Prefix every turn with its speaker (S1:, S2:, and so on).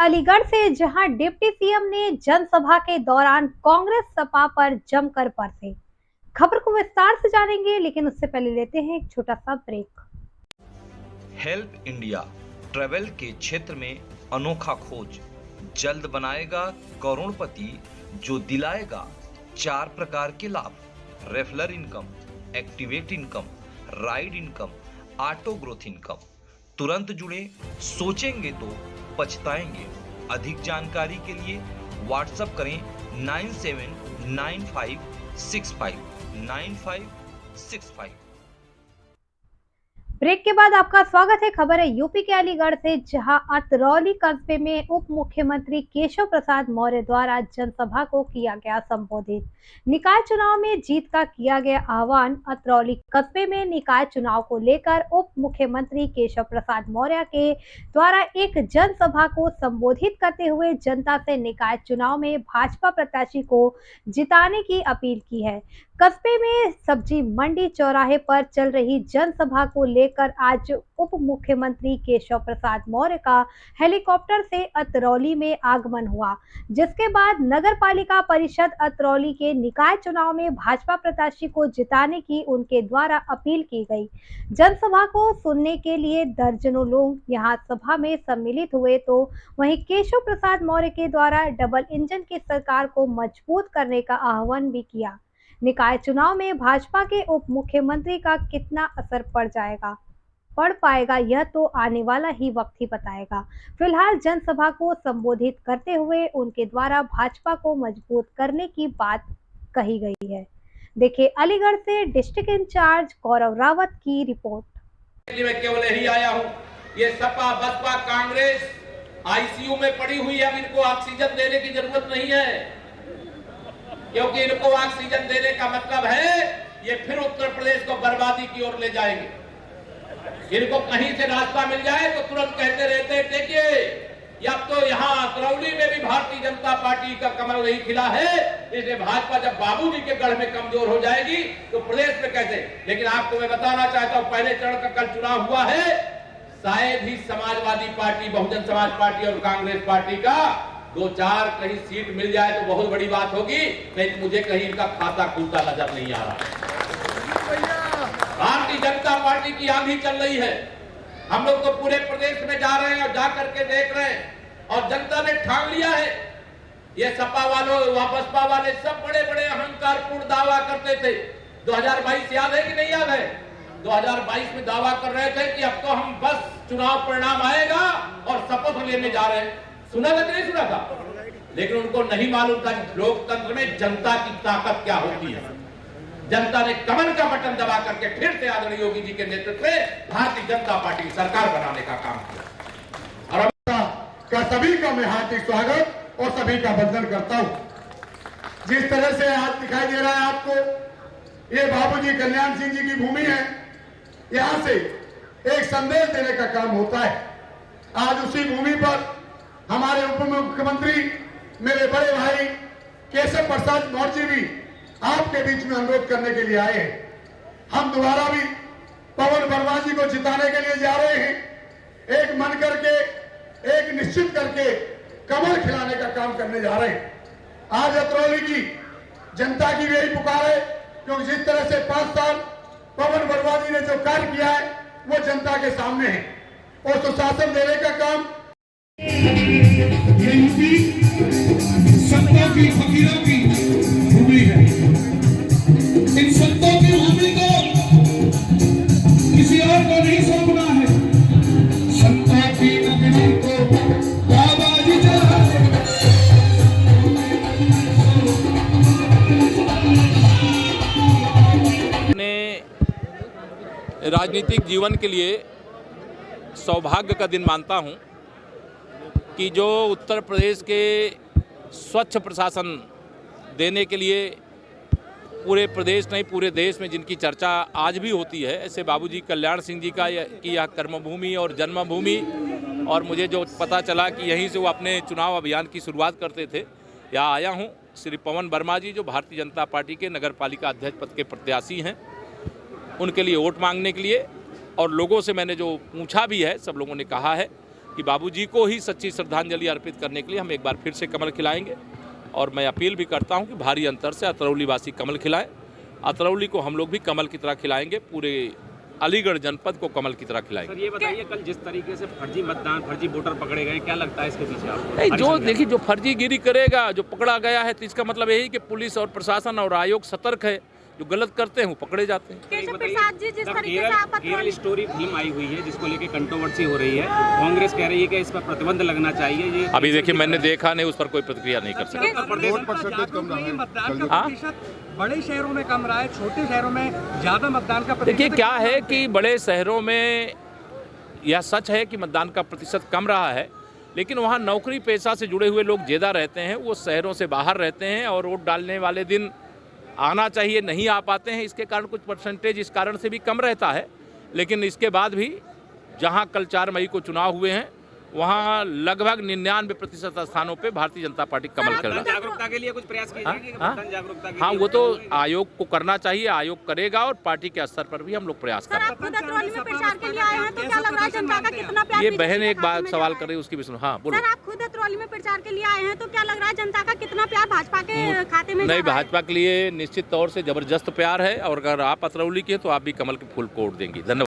S1: अलीगढ़ से, जहां deputy CM ने जनसभा के दौरान कांग्रेस सपा पर जमकर बरसे। खबर को विस्तार से जानेंगे, लेकिन उससे पहले लेते हैं एक छोटा सा ब्रेक।
S2: हेल्प इंडिया ट्रैवल के क्षेत्र में अनोखा खोज, जल्द बनाएगा करोड़पति, जो दिलाएगा 4 प्रकार के लाभ: रेफलर income, activate income, ride income, auto growth income. तुरंत जुड़े, सोचेंगे तो पछताएंगे। अधिक जानकारी के लिए व्हाट्सएप करें 9795659565।
S1: ब्रेक के बाद आपका स्वागत है। खबर है यूपी के अलीगढ़ से, जहां अतरौली कस्बे में उप मुख्यमंत्री केशव प्रसाद मौर्य द्वारा जनसभा को किया गया संबोधित। निकाय चुनाव में जीत का किया गया आह्वान। अतरौली कस्बे में निकाय चुनाव को लेकर उप मुख्यमंत्री केशव प्रसाद मौर्य के द्वारा एक जनसभा को संबोधित करते हुए जनता से निकाय चुनाव में भाजपा प्रत्याशी को जिताने की अपील की है। कस्बे में सब्जी मंडी चौराहे पर चल रही जनसभा को लेकर आज उप मुख्यमंत्री केशव प्रसाद मौर्य का हेलीकॉप्टर से अतरौली में आगमन हुआ, जिसके बाद नगर पालिका परिषद अतरौली के निकाय चुनाव में भाजपा प्रत्याशी को जिताने की उनके द्वारा अपील की गई। जनसभा को सुनने के लिए दर्जनों लोग यहां सभा में सम्मिलित हुए, तो वहीं केशव प्रसाद मौर्य के द्वारा डबल इंजन की सरकार को मजबूत करने का आह्वान भी किया। निकाय चुनाव में भाजपा के उप मुख्यमंत्री का कितना असर पड़ पाएगा, यह तो आने वाला ही वक्त ही बताएगा। फिलहाल जनसभा को संबोधित करते हुए उनके द्वारा भाजपा को मजबूत करने की बात कही गई है। देखिए अलीगढ़ से डिस्ट्रिक्ट इंचार्ज गौरव रावत की रिपोर्ट।
S3: मैं केवल यही आया हूँ, ये सपा बसपा कांग्रेस आईसीयू में पड़ी हुई है। अब इनको ऑक्सीजन देने की जरूरत नहीं है, क्योंकि इनको ऑक्सीजन देने का मतलब है ये फिर उत्तर प्रदेश को बर्बादी की ओर ले जाएंगे। इनको कहीं से रास्ता मिल जाए तो तुरंत कहते रहते हैं, देखिए अब तो यहाँ अतरौली में भी भारतीय जनता पार्टी का कमल नहीं खिला है, इसलिए भाजपा जब बाबूजी के गढ़ में कमजोर हो जाएगी तो प्रदेश में कैसे। लेकिन आपको मैं बताना चाहता हूँ, पहले चरण का कल चुनाव हुआ है, शायद ही समाजवादी पार्टी, बहुजन समाज पार्टी और कांग्रेस पार्टी का 2-4 कहीं सीट मिल जाए तो बहुत बड़ी बात होगी, नहीं तो मुझे कहीं इनका खाता खुलता नजर नहीं आ रहा। भारतीय जनता पार्टी की आंधी चल रही है। हम लोग तो पूरे प्रदेश में जा रहे हैं और जा करके देख रहे हैं, और जनता ने ठान लिया है। ये सपा वालों, बसपा वाले सब बड़े बड़े अहंकारपूर्ण दावा करते थे। 2022 याद है कि नहीं याद है? 2022 में दावा कर रहे थे कि अब तो हम बस चुनाव परिणाम आएगा और शपथ लेने जा रहे हैं। सुना था कि नहीं सुना था? लेकिन उनको नहीं मालूम था लोकतंत्र में जनता की ताकत क्या होती है। जनता ने कमल का बटन दबा करके फिर से आदरणीय योगी जी के नेतृत्व में भारतीय जनता पार्टी की सरकार बनाने का काम किया। और
S4: सभी का मैं हार्दिक स्वागत और सभी का वंदन करता हूं। जिस तरह से आज दिखाई दे रहा है आपको, ये बाबूजी कल्याण सिंह जी की भूमि है। यहां से एक संदेश देने का काम होता है। आज उसी भूमि पर हमारे उप मुख्यमंत्री मेरे बड़े भाई केशव प्रसाद मौर्य जी भी आपके बीच में अनुरोध करने के लिए आए हैं। हम दोबारा भी पवन वर्मा जी को जिताने के लिए जा रहे हैं। एक मन करके, एक निश्चित करके कमल खिलाने का काम करने जा रहे हैं। आज अतरौली की जनता की यही पुकार है, क्योंकि जिस तरह से 5 साल पवन वर्मा जी ने जो कार्य किया है वो जनता के सामने है, और सुशासन देने का काम
S5: ये यूपी संतों की, फकीरों की भूमि है। इन संतों की भूमि को किसी और को नहीं सौंपना है। संतों की नगरी को बाबा जी चलाते।
S6: अपने राजनीतिक जीवन के लिए सौभाग्य का दिन मानता हूं कि जो उत्तर प्रदेश के स्वच्छ प्रशासन देने के लिए पूरे प्रदेश नहीं पूरे देश में जिनकी चर्चा आज भी होती है, ऐसे बाबूजी कल्याण सिंह जी का यह कर्मभूमि और जन्मभूमि, और मुझे जो पता चला कि यहीं से वो अपने चुनाव अभियान की शुरुआत करते थे, यहाँ आया हूँ। श्री पवन वर्मा जी जो भारतीय जनता पार्टी के नगर पालिका अध्यक्ष पद के प्रत्याशी हैं, उनके लिए वोट मांगने के लिए, और लोगों से मैंने जो पूछा भी है, सब लोगों ने कहा है कि बाबूजी को ही सच्ची श्रद्धांजलि अर्पित करने के लिए हम एक बार फिर से कमल खिलाएंगे। और मैं अपील भी करता हूं कि भारी अंतर से अतरौली वासी कमल खिलाएं। अतरौली को हम लोग भी कमल की तरह खिलाएंगे, पूरे अलीगढ़ जनपद को कमल की तरह खिलाएंगे।
S7: सर ये बताइए, कल जिस तरीके से फर्जी मतदान, फर्जी वोटर पकड़े गए, क्या लगता है इसके पीछे आपको?
S6: नहीं, जो देखिए, जो फर्जीगिरी करेगा, जो पकड़ा गया है, तो इसका मतलब यही कि पुलिस और प्रशासन और आयोग सतर्क है। जो गलत करते हैं वो पकड़े जाते हैं।
S8: केशव प्रसाद जी, जिस तरीके से आप
S7: केरल स्टोरी फिल्म आई हुई है जिसको लेके कंट्रोवर्सी हो रही है, कांग्रेस कह रही है कि इस पर प्रतिबंध लगना चाहिए। ये
S6: अभी देखिए, मैंने देखा नहीं, उस पर कोई प्रतिक्रिया नहीं कर सकता।
S9: बड़े शहरों में कम रहा है, छोटे शहरों में ज्यादा मतदान का प्रतिशत।
S6: देखिए, क्या है कि बड़े शहरों में यह सच है कि मतदान का प्रतिशत कम रहा है, लेकिन वहाँ नौकरी पेशा से जुड़े हुए लोग ज़्यादा रहते हैं, वो शहरों से बाहर रहते हैं और वोट डालने वाले दिन आना चाहिए, नहीं आ पाते हैं। इसके कारण कुछ परसेंटेज इस कारण से भी कम रहता है। लेकिन इसके बाद भी जहाँ कल 4 मई को चुनाव हुए हैं, वहाँ लगभग 99% स्थानों पे भारतीय जनता पार्टी कमल कर रहा है।
S7: जागरूकता के लिए कुछ प्रयास किए जाएंगे? मतदान जागरूकता के
S6: हाँ,
S7: लिए
S6: वो तो आयोग को करना चाहिए, आयोग करेगा और पार्टी के स्तर पर भी हम लोग प्रयास
S8: सर,
S6: करेंगे।
S8: आप खुद अतरौली में प्रचार के लिए आए हैं, तो क्या लग रहा है जनता का कितना प्यार?
S6: ये बहन एक बात सवाल कर रही है, उसकी भी सुनो। हाँ, बोलो।
S8: सर, आप खुद अतरौली में प्रचार के लिए आए हैं, तो क्या लग रहा है जनता का कितना प्यार भाजपा के खाते में?
S6: नहीं, भाजपा के लिए निश्चित तौर से जबरदस्त प्यार है और अगर आप अतरौली के हैं तो आप भी कमल के फूल को वोट देंगी। धन्यवाद।